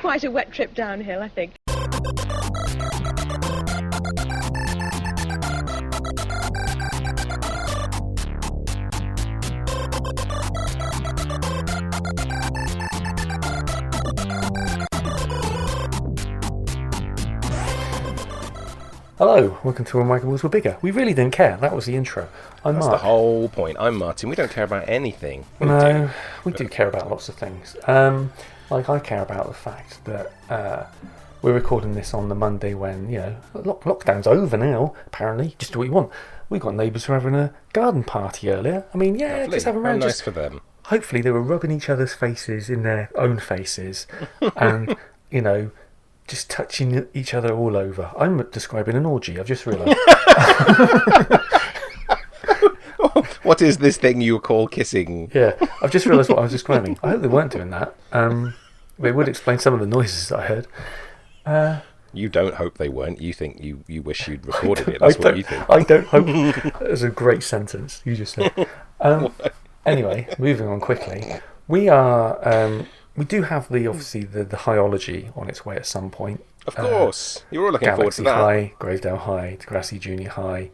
Quite a wet trip downhill, I think. Hello, welcome to When Wagon Wheels Were Bigger. We really didn't care. That was the intro. That's Mark. The whole point. I'm Martin. We don't care about anything. We do care about lots of things. Like I care about the fact that we're recording this on the Monday when, you know, lockdown's over now, apparently. Just do what you want. We got neighbours who were having a garden party earlier. I mean, yeah, lovely. just have a round. How nice for them. Hopefully they were rubbing each other's faces in their own faces and, you know, just touching each other all over. I'm describing an orgy, I've just realised. What is this thing you call kissing? Yeah, I've just realised what I was describing. I hope they weren't doing that. They would explain some of the noises that I heard. You don't hope they weren't. You think you wish you'd recorded it. That's what you think. I don't hope. That was a great sentence you just said. Anyway, moving on quickly. We do have obviously the Highology on its way at some point. Of course. You're all looking forward to that. High, Gravedale High, Degrassi Junior High,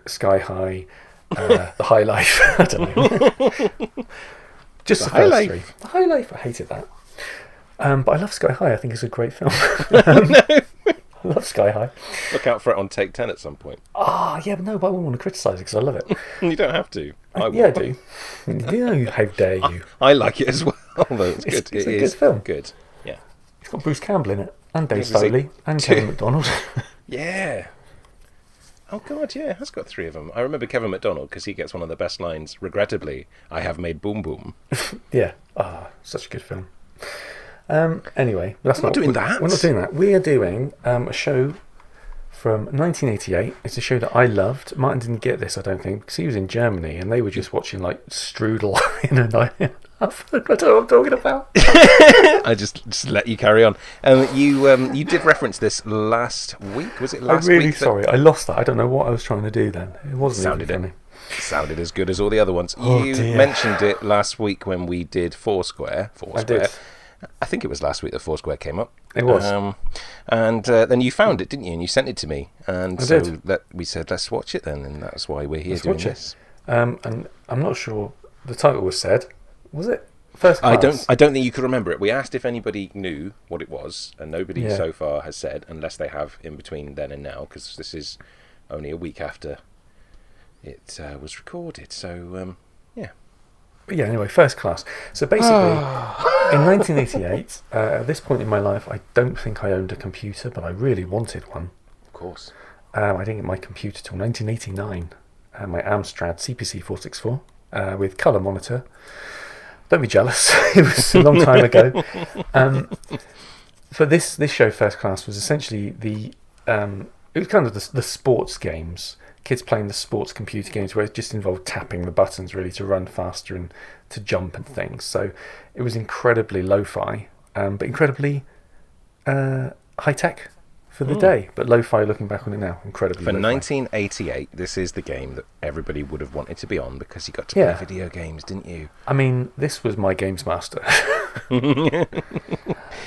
Sky High, the High Life. I don't know. Just the first three. The High Life, I hated that. But I love Sky High. I think it's a great film. I love Sky High. Look out for it on Take 10 at some point. Yeah, but no, but I wouldn't want to criticise it because I love it. You don't have to. I do. How dare you? I like it as well. Although it's good. It's a good film. Good. Yeah. It's got Bruce Campbell in it, and Dave Foley, and Kevin McDonald. Yeah. Oh God, yeah, it has got three of them. I remember Kevin McDonald because he gets one of the best lines. Regrettably, I have made Boom Boom. Yeah. Such a good film. Anyway, that's We're not doing that. We're not doing that. We are doing a show from 1988. It's a show that I loved. Martin didn't get this, I don't think, because he was in Germany and they were just watching like Strudel in a night. I don't know what I'm talking about. I just let you carry on. You did reference this last week. Was it last week? I'm really sorry. I lost that. I don't know what I was trying to do then. It wasn't even funny. It sounded as good as all the other ones. Oh, you dear. mentioned it last week when we did Foursquare. I did. I think it was last week that Foursquare came up. It was. And then you found it, didn't you? And you sent it to me. And I did. We said, let's watch it then. And that's why we're here Let's doing watch this. And I'm not sure the title was said. Was it? First Class? I don't think you could remember it. We asked if anybody knew what it was, and nobody so far has said, unless they have in between then and now, because this is only a week after it was recorded. So, yeah. But yeah, anyway, First Class. So basically, in 1988, at this point in my life, I don't think I owned a computer, but I really wanted one. Of course. I didn't get my computer till 1989. My Amstrad CPC 464 with colour monitor. Don't be jealous. It was a long time ago. But this show, First Class, was essentially it was kind of the sports games. Kids playing the sports computer games where it just involved tapping the buttons really to run faster and to jump and things. So it was incredibly lo-fi, but incredibly high-tech for the day. But lo-fi, looking back on it now, incredibly For lo-fi. 1988, this is the game that everybody would have wanted to be on because you got to play video games, didn't you? I mean, this was my Gamesmaster.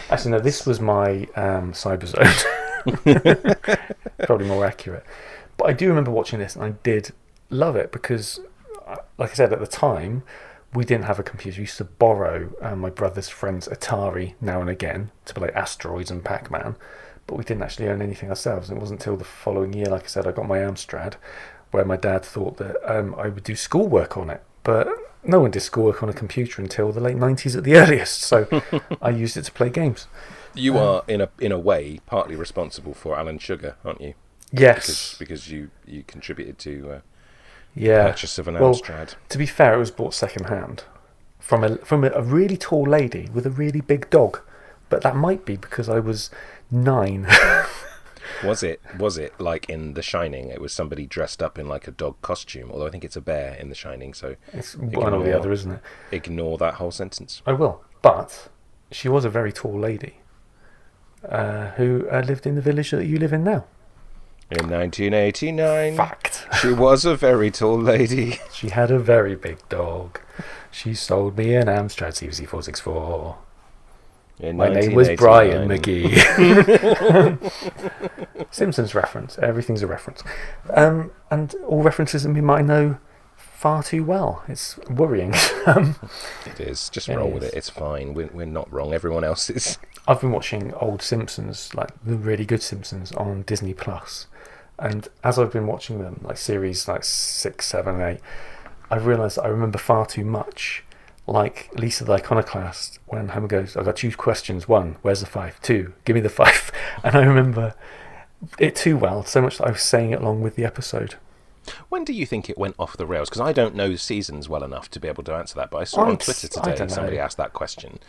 Actually, no, this was my Cyberzone. Probably more accurate. But I do remember watching this and I did love it because, like I said, at the time, we didn't have a computer. We used to borrow my brother's friend's Atari now and again to play Asteroids and Pac-Man, but we didn't actually own anything ourselves. And it wasn't until the following year, like I said, I got my Amstrad, where my dad thought that I would do schoolwork on it. But no one did schoolwork on a computer until the late 90s at the earliest, so I used it to play games. You are, in a way, partly responsible for Alan Sugar, aren't you? Yes. Because you contributed to the Yeah. purchase of an Well, Amstrad. to be fair, it was bought second hand from a really tall lady with a really big dog, but that might be because I was 9. Was it like in The Shining? It was somebody dressed up in like a dog costume, although I think it's a bear in The Shining, so It's one or the other, isn't it? ignore that whole sentence. I will. But she was a very tall lady who lived in the village that you live in now. In 1989, Fact. she was a very tall lady. She had a very big dog. She sold me an Amstrad CVC 464. In My name was Brian 1989. McGee. Simpsons reference. Everything's a reference. And all references that we might know far too well. It's worrying. It is. Just It roll with is. it. It's fine. We're not wrong. Everyone else is. I've been watching old Simpsons, like the really good Simpsons, on Disney Plus. And as I've been watching them, like series like 6, 7, 8, I've realised that I remember far too much. Like Lisa the Iconoclast, when Homer goes, I've got 2 questions. 1, where's the 5? 2, give me the 5. And I remember it too well, so much that I was saying it along with the episode. When do you think it went off the rails? Because I don't know seasons well enough to be able to answer that. But I saw on Twitter today somebody asked that question.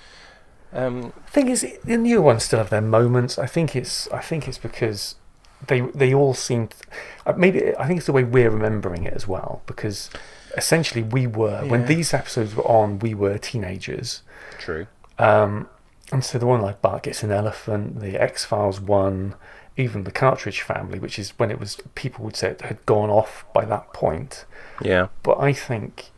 Thing is, the new ones still have their moments. I think it's because they all seem. Maybe I think it's the way we're remembering it as well. Because essentially, we were when these episodes were on, we were teenagers. True. And so the one like Bart Gets an Elephant, the X-Files one, even the Cartridge Family, which is when it was, people would say it had gone off by that point. Yeah. But I think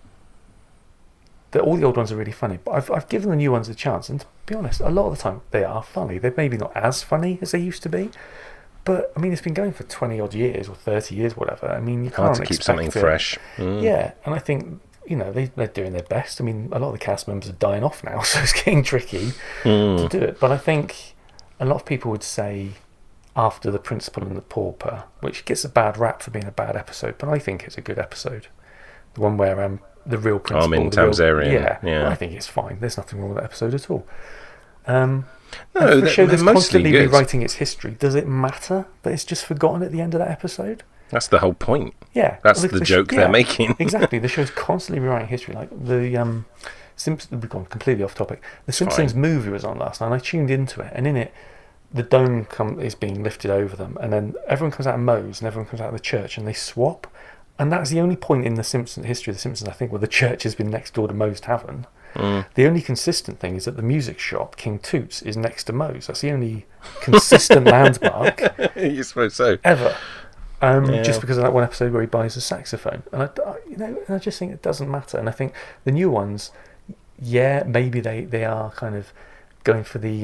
that all the old ones are really funny. But I've given the new ones a chance, and to be honest, a lot of the time they are funny. They're maybe not as funny as they used to be, but I mean, it's been going for 20 odd years or 30 years, whatever. I mean, you Hard can't to keep expect something it. fresh. Yeah, and I think, you know, they're doing their best. I mean, a lot of the cast members are dying off now, so it's getting tricky to do it. But I think a lot of people would say After the Principal and the Pauper, which gets a bad rap for being a bad episode, but I think it's a good episode. The one where the real principal... Armin Tamzarian. Yeah. I think it's fine. There's nothing wrong with that episode at all. No, for a show that's mostly constantly good. rewriting its history, does it matter that it's just forgotten at the end of that episode? That's the whole point. Yeah. That's the joke they're making. Exactly. The show's constantly rewriting history. Like the Simpsons... We've gone completely off topic. The Simpsons movie was on last night, and I tuned into it, and in it, the dome is being lifted over them, and then everyone comes out of Moe's, and everyone comes out of the church, and they swap. And that's the only point in the history of the Simpsons, I think, where the church has been next door to Moe's Tavern. The only consistent thing is that the music shop, King Toots, is next to Moe's. That's the only consistent landmark You suppose so. ever. Just because of that one episode where he buys a saxophone. And I just think it doesn't matter. And I think the new ones, maybe they are kind of going for the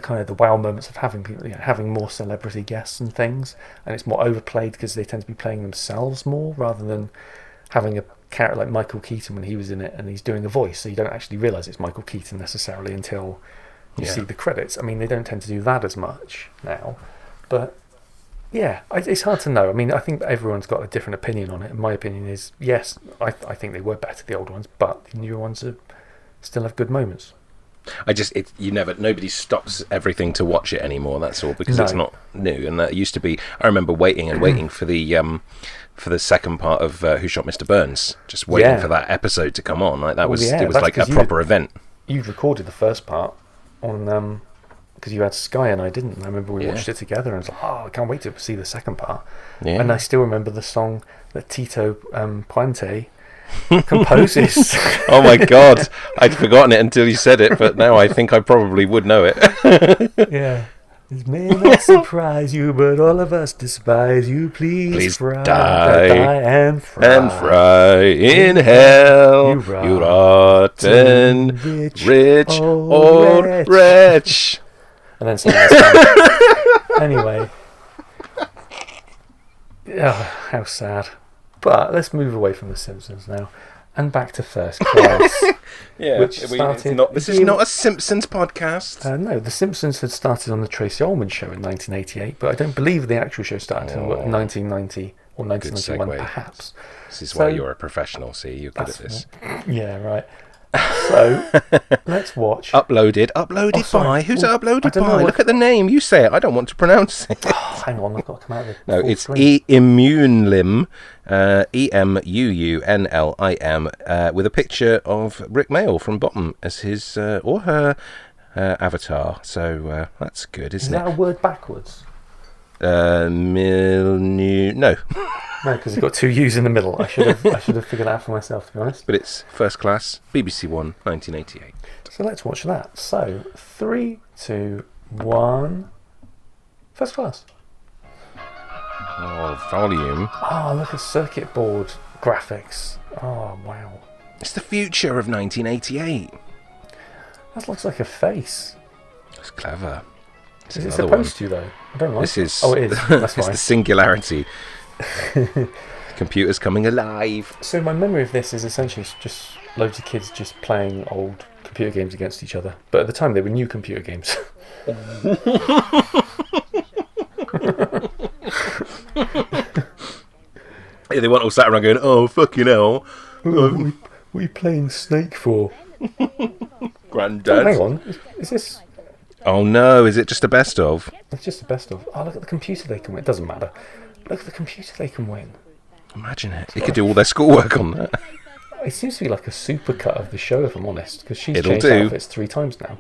kind of the wow moments of having people, having more celebrity guests and things, and it's more overplayed because they tend to be playing themselves more rather than having a character like Michael Keaton when he was in it and he's doing a voice, so you don't actually realise it's Michael Keaton necessarily until you see the credits. I mean, they don't tend to do that as much now, but it's hard to know. I mean, I think everyone's got a different opinion on it, and my opinion is yes, I think they were better, the old ones, but the newer ones still have good moments. Nobody stops everything to watch it anymore. That's all, because it's not new. And that used to be. I remember waiting for the second part of Who Shot Mr. Burns, just waiting for that episode to come on. Like that it was like a proper event. You'd recorded the first part on because you had Sky and I didn't. I remember we watched it together, and I was like, I can't wait to see the second part. Yeah. And I still remember the song that Tito Puente composes. Oh my god, I'd forgotten it until you said it, but now I think I probably would know it. Yeah. It may not surprise you, but all of us despise you. Please die and fry in hell, you rotten rich old wretch. And then anyway, how sad. But let's move away from The Simpsons now and back to First Class. This is not a Simpsons podcast. No, The Simpsons had started on the Tracy Ullman show in 1988, but I don't believe the actual show started until 1990 or 1991 perhaps. This is why you're a professional. See, you're good at this. Yeah, right. So let's watch. Uploaded by. Who's it uploaded by? Look at the name. You say it. I don't want to pronounce it. Hang on, I've got to come out of it. No, it's Immunlim, EMUUNLIM, with a picture of Rick Mayall from Bottom as his or her avatar. So that's good, isn't it? Is that a word backwards? No. No, because it's got two U's in the middle. I should have figured that out for myself, to be honest. But it's First Class, BBC One, 1988. So let's watch that. So 3, 2, 1. First Class. Oh, volume. Oh, look at circuit board graphics. Oh, wow. It's the future of 1988. That looks like a face. That's clever. Is it supposed to, though? I don't like this it. Is, oh, it is. That's it's fine. the singularity. Computers coming alive. So my memory of this is essentially just loads of kids just playing old computer games against each other. But at the time, they were new computer games. Yeah, they weren't all sat around going, "Oh, fucking hell. What are you playing Snake for?" Granddad. Oh, hang on. Is this... Oh no, is it just a best of? It's just the best of. Oh, look at the computer they can win. It doesn't matter. Look at the computer they can win. Imagine it. You could do all their schoolwork on that. It seems to be like a supercut of the show, if I'm honest, because she's It'll changed do. outfits 3 times now.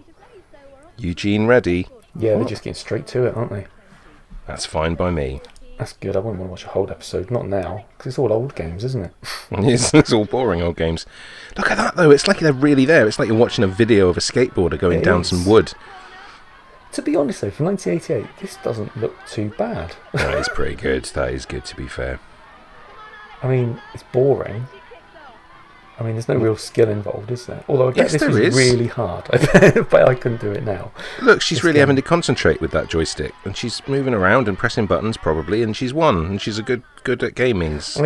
Eugene Reddy. Yeah, they're just getting straight to it, aren't they? That's fine by me. That's good. I wouldn't want to watch a whole episode. Not now, because it's all old games, isn't it? It's all boring old games. Look at that, though. It's like they're really there. It's like you're watching a video of a skateboarder going down some wood. To be honest, though, for 1988, this doesn't look too bad. That is pretty good. That is good, to be fair. I mean, it's boring. I mean, there's no real skill involved, is there? Although I bet this was really hard. But I couldn't do it now. Look, she's really having to concentrate with that joystick. And she's moving around and pressing buttons, probably, and she's won. And she's good at gamings.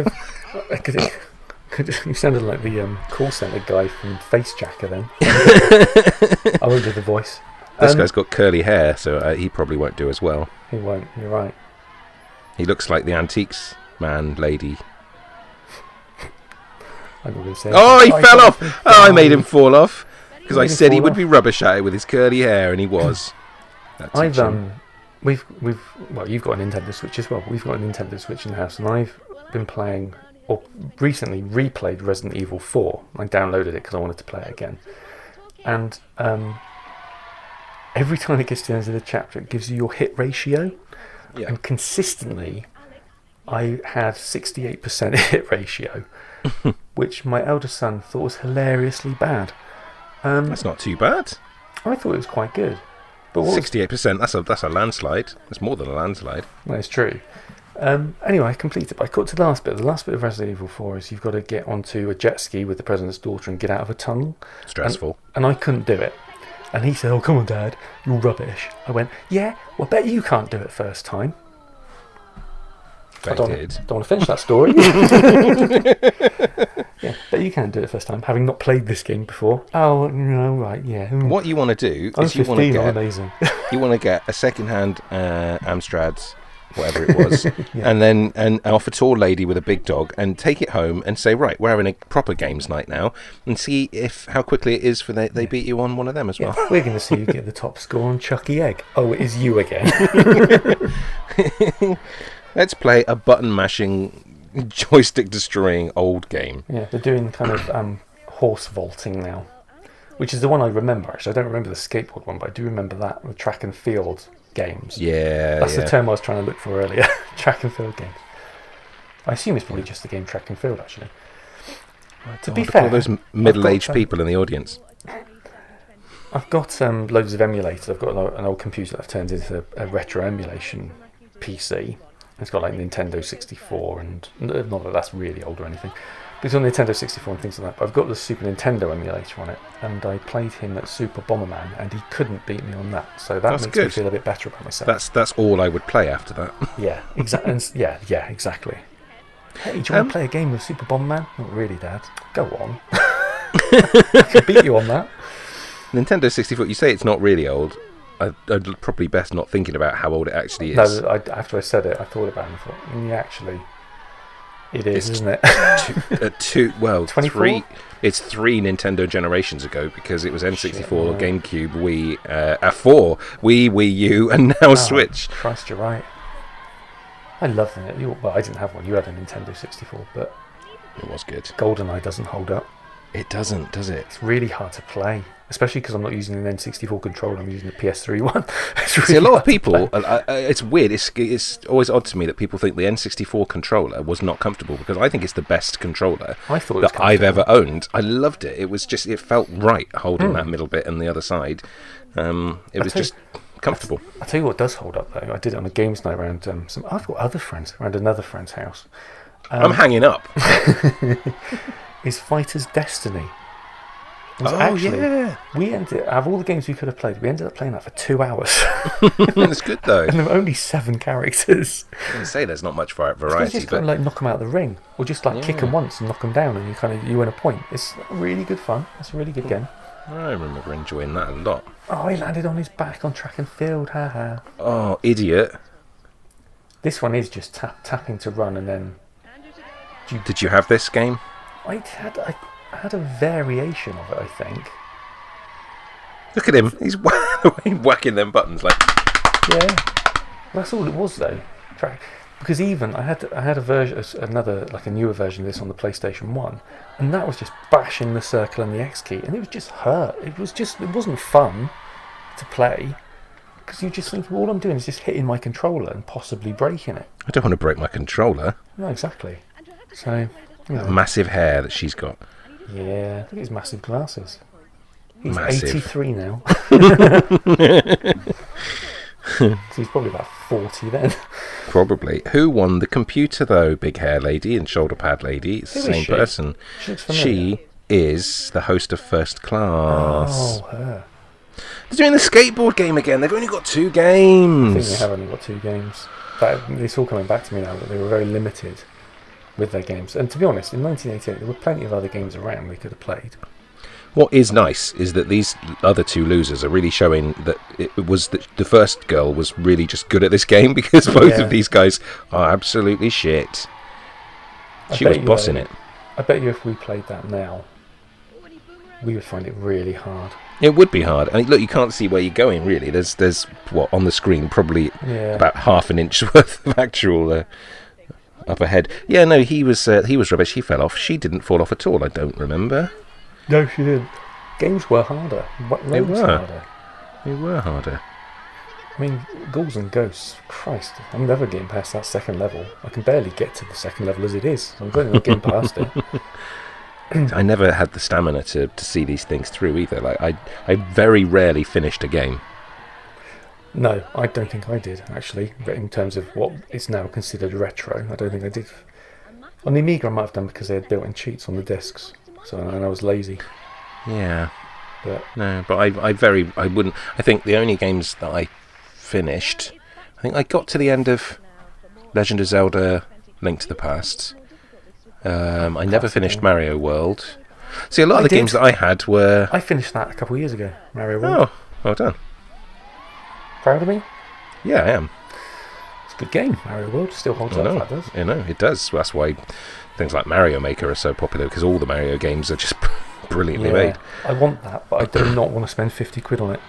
You sounded like the call centre guy from Face Jacker then. I won't do the voice. This guy's got curly hair, so he probably won't do as well. He won't, you're right. He looks like the antiques man lady. Oh, he fell off! Oh, I made him fall off. Because I said he would be rubbish at it with his curly hair, and he was. Well, you've got a Nintendo Switch as well. We've got a Nintendo Switch in the house, and I've been playing, or recently replayed Resident Evil 4. I downloaded it because I wanted to play it again. And every time it gets to the end of the chapter, it gives you your hit ratio. Yeah. And consistently, I had 68% hit ratio, which my eldest son thought was hilariously bad. That's not too bad. I thought it was quite good. But 68%, that's a landslide. That's more than a landslide. That's true. Anyway, I completed it. But I got to the last bit. The last bit of Resident Evil 4 is you've got to get onto a jet ski with the President's daughter and get out of a tunnel. Stressful. And I couldn't do it. And he said, "Oh, come on, Dad, you're rubbish." I went, "Yeah, well, I bet you can't do it first time." Don't want to finish that story. Yeah, but you can't do it first time, having not played this game before. Oh, no, right, yeah. What you want to do is you want to get a second-hand Amstrad, whatever it was, yeah. and off a tall lady with a big dog, and take it home and say, right, we're having a proper games night now, and see how quickly it is for they beat you on one of them as well. We're going to see you get the top score on Chucky Egg. Oh, it is you again. Let's play a button-mashing, joystick-destroying old game. Yeah, they're doing kind of horse vaulting now, which is the one I remember, actually. I don't remember the skateboard one, but I do remember that, the track and field games. Yeah, that's the term I was trying to look for earlier. Track and field games. I assume it's probably just the game Track and Field, actually. To be fair, all those middle-aged people in the audience. I've got loads of emulators. I've got an old computer that I've turned into a retro emulation PC. It's got like Nintendo 64, and not that that's really old or anything, but it's on Nintendo 64 and things like that. But I've got the Super Nintendo emulator on it, and I played him at Super Bomberman, and he couldn't beat me on that. So that makes me feel a bit better about myself. That's all I would play after that. Yeah, exactly. Yeah, exactly. Hey, do you want to play a game with Super Bomberman? Not really, Dad. Go on. I can beat you on that. Nintendo 64. You say it's not really old. I'd probably best not thinking about how old it actually is. No, after I said it, I thought about it and I thought, yeah, actually, It is, isn't it? Well, 24? three. It's 3 Nintendo generations ago because it was N64, Shit, GameCube, Wii, 4, Wii U, and now Switch. Christ, you're right. I love it. Well, I didn't have one. You had a Nintendo 64, but It was good. GoldenEye doesn't hold up. It doesn't, does it? It's really hard to play, especially because I'm not using an N64 controller. I'm using the PS3 one. It's really See, a lot hard of people, to play. it's weird. It's always odd to me that people think the N64 controller was not comfortable because I think it's the best controller I thought it was that I've ever comfortable. owned. I loved it. It was just, it felt right holding that middle bit and the other side. It was just comfortable. I'll tell you what does hold up though. I did it on a games night around I've got other friends around another friend's house. I'm hanging up. Is Fighter's Destiny. Yeah. We ended out of all the games we could have played, we ended up playing that for 2 hours. It's good though. And there were only 7 characters. I can say there's not much You variety, just but kind of like knock them out of the ring, or just like kick them once and knock them down, and you win a point. It's really good fun. It's a really good game. I remember enjoying that a lot. Oh, he landed on his back on track and field. Haha. Oh, idiot. This one is just tapping to run, and then Did you have this game? I had a variation of it, I think. Look at him. He's whacking them buttons like... Yeah, that's all it was though. Because even I had a version, a newer version of this on the PlayStation 1, and that was just bashing the circle and the X key, and it was just hurt. It wasn't fun to play because you just think, well, all I'm doing is just hitting my controller and possibly breaking it. I don't want to break my controller. No, exactly. So That massive hair that she's got. yeah, look at his massive glasses. He's Massive. 83 now. So he's probably about 40 then. Probably. Who won the computer, though? Big hair lady and shoulder pad lady. It's the Who is same she? person. She looks familiar. She is the host of First Class. Oh, her. They're doing the skateboard game again. They've only got 2 I think games. they have only got 2 games. It's all coming back to me now that they were very limited with their games. And to be honest, in 1988 there were plenty of other games around we could have played. What is nice is that these other 2 losers are really showing that it was the first girl was really just good at this game because both of these guys are absolutely shit. She was bossing it. I bet you if we played that now, we would find it really hard. It would be hard. I mean, look, you can't see where you're going really. There's what on the screen probably about half an inch worth of actual up ahead. Yeah, no, he was rubbish. He fell off. She didn't fall off at all. I don't remember. No, she didn't. Games were harder. They Loads were. harder. They were harder. I mean, Ghouls and Ghosts, Christ, I'm never getting past that second level. I can barely get to the second level as it is. I'm glad I'm not getting past it. I never had the stamina to see these things through either. Like I very rarely finished a game. No, I don't think I did, actually. But in terms of what is now considered retro, I don't think I did. On the Amiga I might have done because they had built-in cheats on the discs. And I was lazy. Yeah. But No, but I wouldn't. I think the only games that I finished, I think I got to the end of Legend of Zelda: Link to the Past. I never finished Mario World. See, a lot of the games that I had were... I finished that a couple of years ago, Mario World. Oh, well done. Proud of me? Yeah, I am. It's a good game, Mario World. Still holds I up, know. that does. You know, it does. That's why things like Mario Maker are so popular, because all the Mario games are just brilliantly made. I want that, but I do not want to spend 50 quid on it.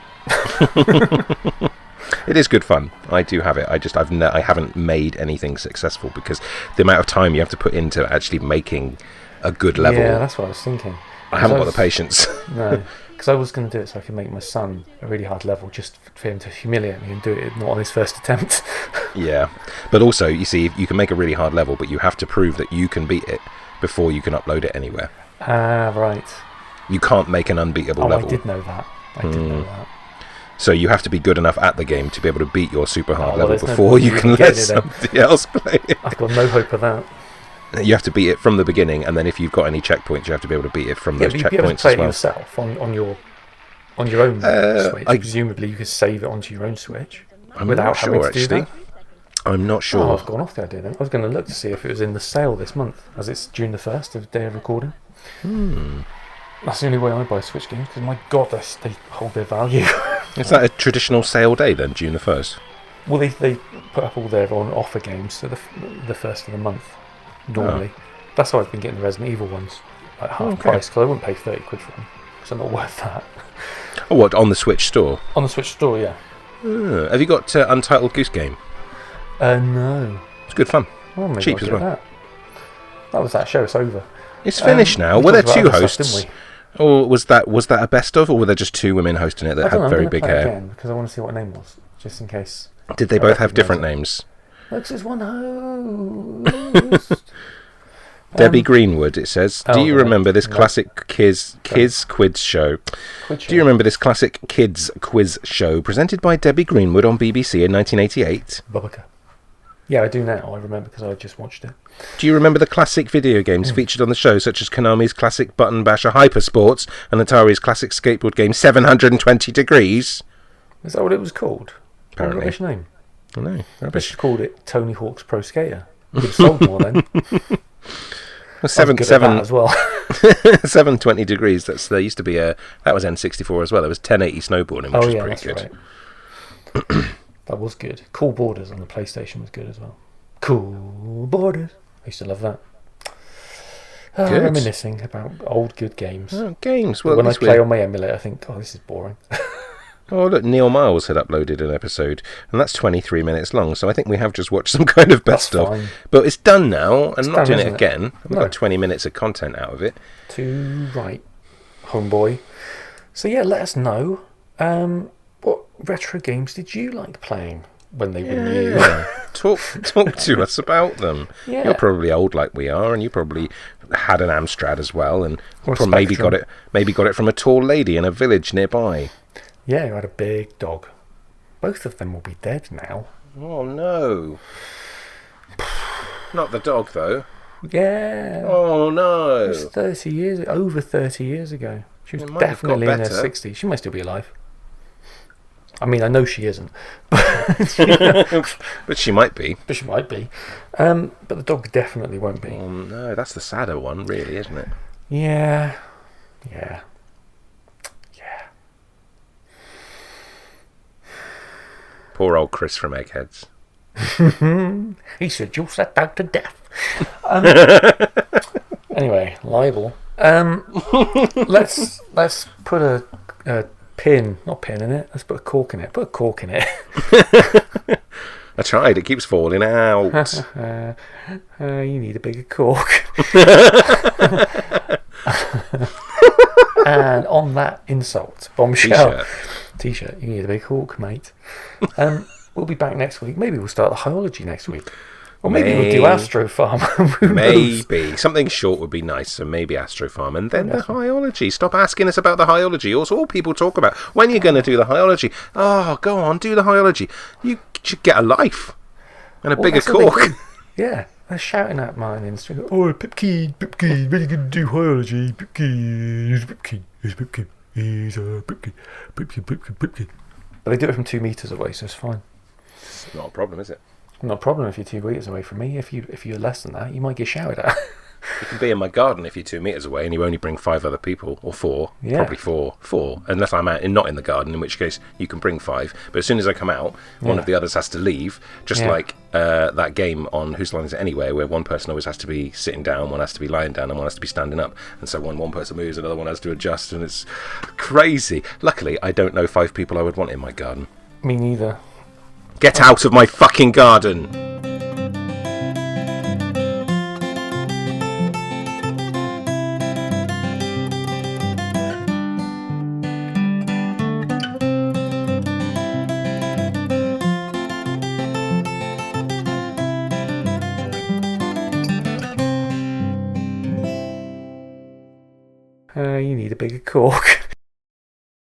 It is good fun. I do have it. I haven't made anything successful because the amount of time you have to put into actually making a good level. Yeah, that's what I was thinking. I haven't got the patience. No, because I was going to do it so I could make my son a really hard level just for him to humiliate me and do it not on his first attempt. Yeah, but also, you see, you can make a really hard level, but you have to prove that you can beat it before you can upload it anywhere. Ah, right. You can't make an unbeatable level. I did know that. I did know that. So you have to be good enough at the game to be able to beat your super hard level there's no before point you in can getting let it then. somebody else play it. I've got no hope of that. You have to beat it from the beginning, and then if you've got any checkpoints, you have to be able to beat it from those but you'd be able to checkpoints play as it well. yourself on your own Switch. Presumably you could save it onto your own Switch without not having sure, to do that. I'm not sure. Oh, I've gone off the idea then. I was going to look to see if it was in the sale this month, as it's June the 1st of the day of recording. That's the only way I buy Switch games, because my God, they hold their value. Is that a traditional sale day then, June the 1st? Well, they put up all their on offer games, so the first of the month, normally. That's how I've been getting the Resident Evil ones at half price, because I wouldn't pay 30 quid for them, because they're not worth that. Oh, what, on the Switch store? On the Switch store, yeah. Have you got Untitled Goose Game? No. It's good fun. Well, maybe Cheap I'll as get well. That was that show, it's over. It's finished now. We Were there talked about two other stuff, hosts? didn't Or was that a best of, or were there just two women hosting it that I don't know, had very I'm gonna big play it hair? again, because I want to see what her name was, just in case. Did they both have different names? Looks as one host. Debbie Greenwood, it says. Do you remember this classic kids quiz show? Do you remember this classic kids quiz show presented by Debbie Greenwood on BBC in 1988? Bubaka. Yeah, I do now. I remember because I just watched it. Do you remember the classic video games featured on the show, such as Konami's classic Button Basher Hypersports and Atari's classic skateboard game 720 Degrees? Is that what it was called? Apparently. What a rubbish name. I know. They Rubbish. should have called it Tony Hawk's Pro Skater. Would have sold more then. Well, 720 as well. 720 Degrees. There used to be that was N64 as well. There was 1080 snowboarding, which was pretty good. Right. That was good. Cool Borders on the PlayStation was good as well. Cool Borders. I used to love that. Reminiscing about old good games. Oh, games. Well, when I play on my emulator, I think, this is boring. Oh, look, Neil Miles had uploaded an episode, and that's 23 minutes long, so I think we have just watched some kind of best of. But it's done now, and I'm not doing it again. We've got 20 minutes of content out of it. Too right, homeboy. So yeah, let us know. What retro games did you like playing when they were new? Talk to us about them. Yeah. You're probably old like we are, and you probably had an Amstrad as well, and maybe got it from a tall lady in a village nearby. Yeah, you had a big dog. Both of them will be dead now. Oh no! Not the dog though. Yeah. Oh no! It was over 30 years ago. She was definitely in her 60s. She might still be alive. I mean, I know she isn't. But she might be. But she might be. But the dog definitely won't be. Oh no, that's the sadder one, really, isn't it? Yeah. Poor old Chris from Eggheads. He seduced that dog to death. Anyway, libel. Let's put a not pin in it. Let's put a cork in it. Put a cork in it. I tried. It keeps falling out. You need a bigger cork. And on that insult, bombshell. T-shirt. You need a big cork, mate. We'll be back next week. Maybe we'll start the Hyology next week. Or maybe we'll do Astro Farm. Maybe. Something short would be nice, so maybe Astro Farm. And then the Hyology. Stop asking us about the Hyology. Also, all people talk about, when you're going to do the Hyology. Oh, go on, do the Hyology. You should get a life. And a bigger cork. Yeah. They're shouting at mine in the street. Oh, Pipkeen, really going to do Hyology. Pipkeen, he's a Pipkeen, he's a Pipkeen. But they do it from 2 metres away, so it's fine. It's not a problem, is it? Not a problem if you're 2 metres away from me. If you're less than that, you might get shouted at. You can be in my garden if you're 2 metres away and you only bring 5 other people, or 4. Yeah. Probably 4, unless I'm out and not in the garden, in which case you can bring 5. But as soon as I come out, one of the others has to leave, just like that game on Whose Line Is It Anyway, where one person always has to be sitting down, one has to be lying down, and one has to be standing up. And so when one person moves, another one has to adjust, and it's crazy. Luckily, I don't know 5 people I would want in my garden. Me neither. Get out of my fucking garden! You need a bigger cork.